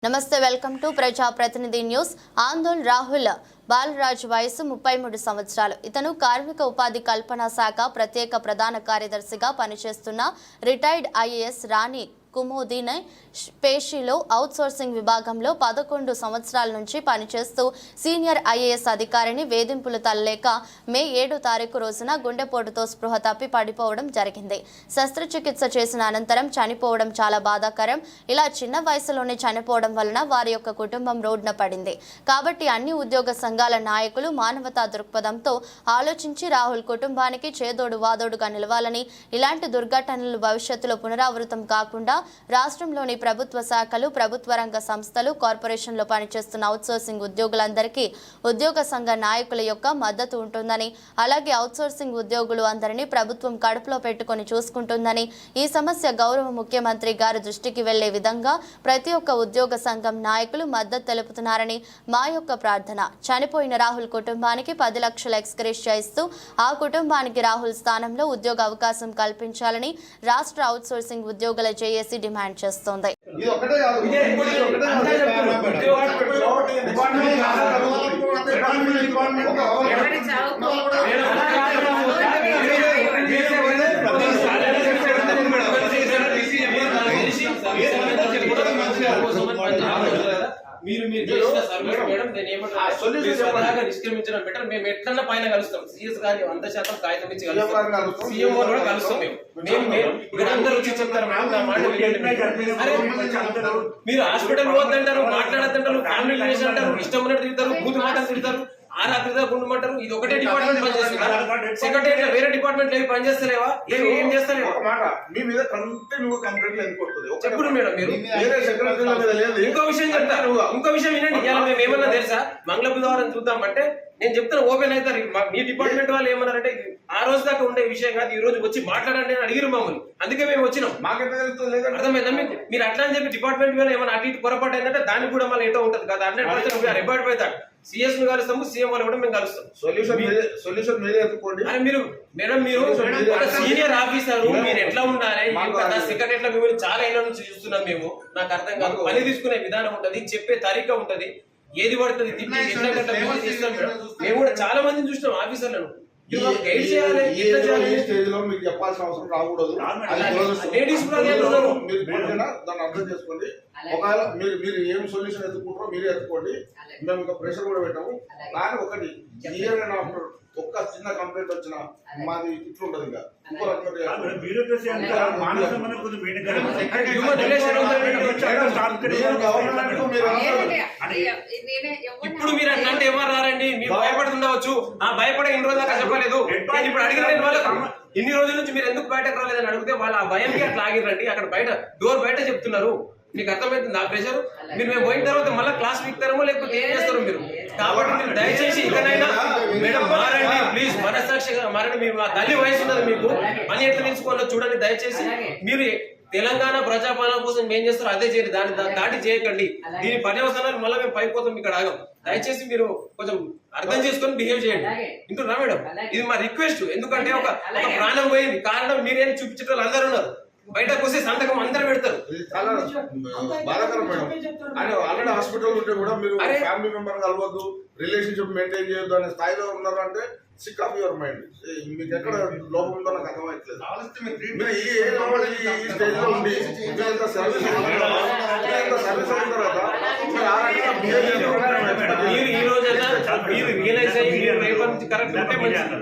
నమస్తే welcome to ప్రజా ప్రతినిధి న్యూస్. ఆందోళన్ రాహుల్ బాలరాజ్ వయసు 33 సంవత్సరాలు. ఇతను కార్మిక ఉపాధి కల్పన శాఖ ప్రత్యేక ప్రధాన కార్యదర్శిగా పనిచేస్తున్న రిటైర్డ్ ఐఏఎస్ రాణి కుమోదిని పేషిలో అవుట్సోర్సింగ్ విభాగంలో 11 సంవత్సరాల నుంచి పనిచేస్తూ సీనియర్ ఐఏఎస్ అధికారిని వేధింపులు తల్లలేక మే 7 తారీఖు రోజున గుండెపోటుతో స్పృహ తప్పి పడిపోవడం జరిగింది. శస్త్రచికిత్స చేసిన అనంతరం చనిపోవడం చాలా బాధాకరం. ఇలా చిన్న వయసులోనే చనిపోవడం వలన వారి యొక్క కుటుంబం రోడ్డున పడింది. కాబట్టి అన్ని ఉద్యోగ సంఘాల నాయకులు మానవతా దృక్పథంతో ఆలోచించి రాహుల్ కుటుంబానికి చేదోడు వాదోడుగా నిలవాలని, ఇలాంటి దుర్ఘటనలు భవిష్యత్తులో పునరావృతం కాకుండా రాష్ట్రంలోని ప్రభుత్వ శాఖలు, ప్రభుత్వ రంగ సంస్థలు, కార్పొరేషన్లో పనిచేస్తున్న అవుట్సోర్సింగ్ ఉద్యోగులందరికీ ఉద్యోగ సంఘ నాయకుల యొక్క మద్దతు ఉంటుందని, అలాగే అవుట్సోర్సింగ్ ఉద్యోగులు అందరినీ ప్రభుత్వం కడుపులో పెట్టుకొని చూసుకుంటుందని, ఈ సమస్య గౌరవ ముఖ్యమంత్రి గారి దృష్టికి వెళ్లే విధంగా ప్రతి ఒక్క ఉద్యోగ సంఘం నాయకులు మద్దతు తెలుపుతున్నారని మా యొక్క ప్రార్థన. చనిపోయిన రాహుల్ కుటుంబానికి 10 లక్షల ఎక్స్‌గ్రేషియా ఇస్తూ ఆ కుటుంబానికి రాహుల్ స్థానంలో ఉద్యోగ అవకాశం కల్పించాలని రాష్ట్ర అవుట్సోర్సింగ్ ఉద్యోగుల జేఏసీ డిమాండ్ చేస్తోంది. మీరు చేసిన సర్వీస్ మేడం నేను ఏమంటారు నిష్క్రమించడం బెటర్. మేము ఎట్లన్నా పైన కలుస్తాం. సీఎస్ గారిని 100% కాగితం ఇచ్చి కలుస్తాం. సీఎం కూడా కలుస్తాం. మీరందరూ వచ్చి చెప్తారు మేడం నా మాట మీరు హాస్పిటల్ పోద్దంటారు, మాట్లాడద్దంటారు, ఫ్యామిలీ రిలేషన్ అంటారు, ఇష్టం ఉన్నట్టు తిడతారు, బూత్ మాటలు తిడతారు, ఆ రాత్రి గుండమంటారు. ఇది ఒకటే డిపార్ట్మెంట్ పనిచేస్తున్నారు. సెక్రటరీ వేరే డిపార్ట్మెంట్ ఏమి పనిచేస్తలేవా? ఏం చేస్తలేవా? చెప్పుడు మేడం మీరు. ఇంకో విషయం చెప్తారు. ఇంకో విషయం వినండి. ఇలా మేము ఏమన్నా తెలుసా, మంగళ బుధవారం చూద్దామంటే నేను చెప్తాను ఓపెన్ అవుతారు. మీ డిపార్ట్మెంట్ వాళ్ళు ఏమన్నారంటే ఆ రోజు దాకా ఉండే విషయం కాదు, ఈ రోజు వచ్చి మాట్లాడండి అని అడిగిరు మమ్మల్ని. అందుకే మేము వచ్చినాం. అర్థమైందా మీకు? మీరు అట్లా అని చెప్పి డిపార్ట్మెంట్ వాళ్ళు ఏమైనా అటు ఇటు పొరపాటు అయిందంటే దానికి కూడా మళ్ళీ ఏటో ఉంటుంది కదా. 100% రిపోర్ట్ అవుతాడు. సీఎస్ ను కలుస్తాము, సీఎం వాళ్ళు కూడా మేము కలుస్తాం. సొల్యూషన్ మీరే ఎత్తుకోండి. అని మీరు మేడం మీరు సీనియర్ ఆఫీసర్, మీరు ఎట్లా ఉండాలి, సెక్రటరీ ఎట్లా, మిమ్మల్ని చాలా ఏళ్ళ నుంచి చూస్తున్నాం మేము. నాకు అర్థం కాదు. పని తీసుకునే విధానం ఉంటది, చెప్పే తరీకా ఉంటది, ఏది పడుతుంది మేము కూడా చాలా మందిని చూసినాం ఆఫీసర్లను. గైడ్ చేయాలి. మీకు చెప్పాల్సిన అవసరం రాకూడదు. లేడీస్ దాన్ని అర్థం చేసుకోండి. ఒకవేళ మీరు ఏం సొల్యూషన్ ఎత్తుకుంటారో మీరే ఎత్తుకోండి. మేము ఇంకా ప్రెషర్ కూడా పెట్టాము. కానీ ఒకటి ఇయర్ అండ్ ఆఫ్టర్ ఒక్క చిన్న కంప్లైంట్ వచ్చిన మాది ఇట్లా ఉండదు. ఇంకా ఇప్పుడు మీరు అట్లాంటి ఎవరు రారండి. మీరు భయపడుతుండవచ్చు. ఆ భయపడే ఇన్ని రోజులు దాకా చెప్పలేదు. నేను ఇప్పుడు అడిగిన వాళ్ళకు ఇన్ని రోజుల నుంచి మీరు ఎందుకు బయటకు రాలేదని అడిగితే వాళ్ళు ఆ భయంకి అట్లా ఆగిరండి. అక్కడ బయట డోర్ బయట చెప్తున్నారు. మీకు అర్థమవుతుంది ఆ ప్రెషర్. మీరు మేము పోయిన తర్వాత మళ్ళీ క్లాస్ వీక్తారేమో లేకపోతే ఏం చేస్తారు మీరు. కాబట్టి మీరు దయచేసి ఇకనైనా మేడం మారండి ప్లీజ్. మనస్సాక్షిగా మారండి. మీరు మా తల్లి వయసు ఉన్నది, మీకు పని ఎట్లా తీసుకోవాలో చూడండి. దయచేసి మీరు తెలంగాణ ప్రజాపాలన కోసం ఏం చేస్తారో అదే చేయండి. దాటి చేయకండి. దీని పర్యవసనాలు మళ్ళీ మేము పైపోతాం, ఇక్కడ ఆగం. దయచేసి మీరు కొంచెం అర్థం చేసుకొని బిహేవ్ చేయండి. ఇంటున్నా మేడం, ఇది మా రిక్వెస్ట్. ఎందుకంటే ఒక ప్రాణం పోయింది. కారణం మీరేం చూపించే వాళ్ళు అందరూ ఉన్నారు. బయటకు వస్తే సంతకం అందరూ పెడతారు. చాలా బాధాకరం మేడం. అని ఆల్రెడీ హాస్పిటల్ ఉంటే కూడా మీరు ఫ్యామిలీ మెంబర్ కలవద్దు, రిలేషన్షిప్ మెయింటైన్ చేయొద్దు అనే స్థాయిలో ఉన్నారంటే సిక్ ఆఫ్ యువర్ మైండ్. మీకు ఎక్కడ లోపం ఉందో నాకు అర్థమవుతలేదు. ఈ స్టేజ్ లో ఉండి సర్వీస్ అయిన తర్వాత మీరు ఈ రోజైనా మీరు రియలైజ్ అయ్యి మీరు రేపటి నుంచి కరెక్ట్ ఉంటే మంచిది.